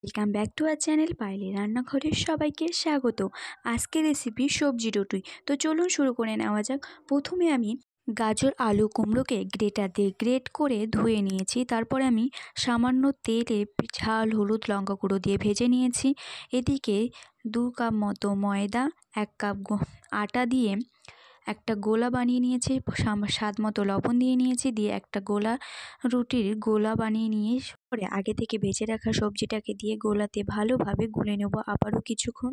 Welcome back to our channel পায়েলের রান্নাঘরের সবাইকে স্বাগত। আজকের রেসিপি সবজি রুটি। তো চলুন শুরু করে নেওয়া যাক। প্রথমে আমি গাজর, আলু, কুমড়োকে গ্রেটার দিয়ে গ্রেট করে ধুয়ে নিয়েছি। তারপর আমি সামান্য তেলে ঝাল, হলুদ, লঙ্কা গুঁড়ো দিয়ে ভেজে নিয়েছি। এদিকে 2 কাপ মতো ময়দা, 1 কাপ আটা দিয়ে একটা গোলা বানিয়ে নিয়েছি। স্বাদ মতো লবণ দিয়ে নিয়েছি, দিয়ে একটা রুটির গোলা বানিয়ে নিয়ে পরে আগে থেকে ভেজে রাখা সবজিটাকে দিয়ে গোলাতে ভালোভাবে গুলে নেব আবারও কিছুক্ষণ।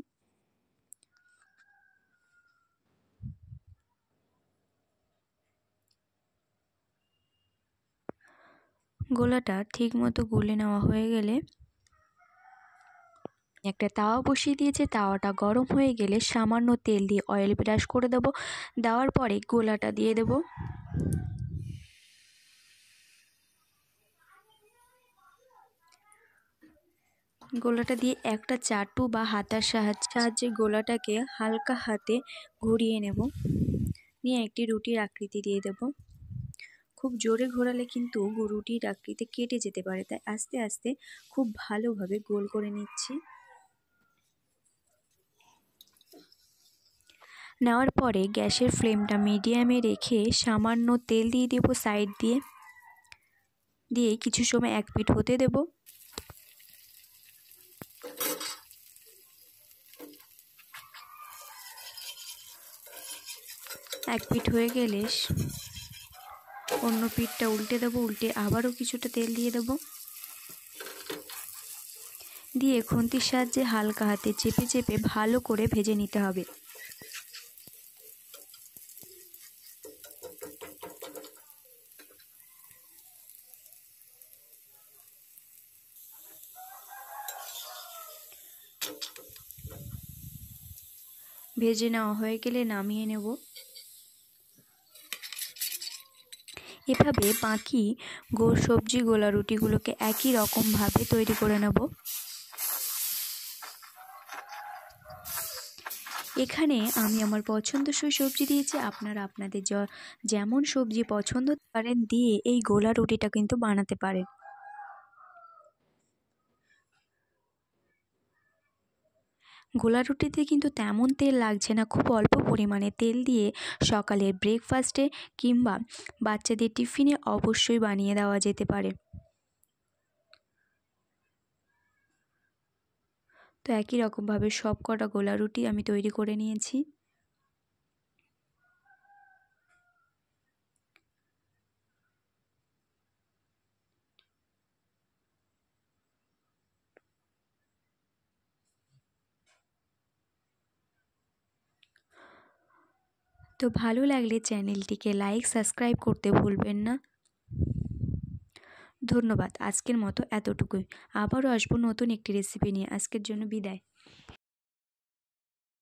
গোলাটা ঠিক মতো গুলে নেওয়া হয়ে গেলে একটা তাওয়া বসিয়ে দিয়েছে। তাওয়াটা গরম হয়ে গেলে সামান্য তেল দিয়ে অয়েল ব্রাশ করে দেব। দেওয়ার পরে গোলাটা দিয়ে দেব। গোলাটা দিয়ে একটা চাটু বা হাতার সাহায্যে গোলাটাকে হালকা হাতে ঘুরিয়ে নেব। নিয়ে একটি রুটির আকৃতি দিয়ে দেব। খুব জোরে ঘোরালে কিন্তু রুটির আকৃতি কেটে যেতে পারে, তাই আস্তে আস্তে খুব ভালোভাবে গোল করে নিচ্ছি। নেওয়ার পরে গ্যাসের ফ্লেমটা মিডিয়ামে রেখে সামান্য তেল দিয়ে দেব সাইড দিয়ে কিছু সময় এক পিঠ হতে দেব। এক পিঠ হয়ে গেলে অন্য পিঠটা উল্টে দেব। উল্টে আবারও কিছুটা তেল দিয়ে দেব। দিয়ে খুন্তির সাহায্যে হালকা হাতে চেপে চেপে ভালো করে ভেজে নিতে হবে। ভেজে নেওয়া হয়ে গেলে নামিয়ে নেব। এভাবে বাকি সবজি গোলা রুটিগুলোকে একই রকমভাবে তৈরি করে নেব। এখানে আমি আমার পছন্দসই সবজি দিয়েছি। আপনারা আপনাদের যেমন সবজি পছন্দ করেন দিয়ে এই গোলা রুটিটা কিন্তু বানাতে পারেন। গোলা রুটিতে কিন্তু তেমন তেল লাগছে না, খুব অল্প পরিমাণে তেল দিয়ে সকালের ব্রেকফাস্টে কিংবা বাচ্চাদের টিফিনে অবশ্যই বানিয়ে দেওয়া যেতে পারে। তো একই রকমভাবে সব কটা গোলা রুটি আমি তৈরি করে নিয়েছি। তো ভালো লাগলে চ্যানেলটিকে লাইক, সাবস্ক্রাইব করতে ভুলবেন না। ধন্যবাদ। আজকের মতো এতটুকুই। আবারও আসবো নতুন একটি রেসিপি নিয়ে। আজকের জন্য বিদায়।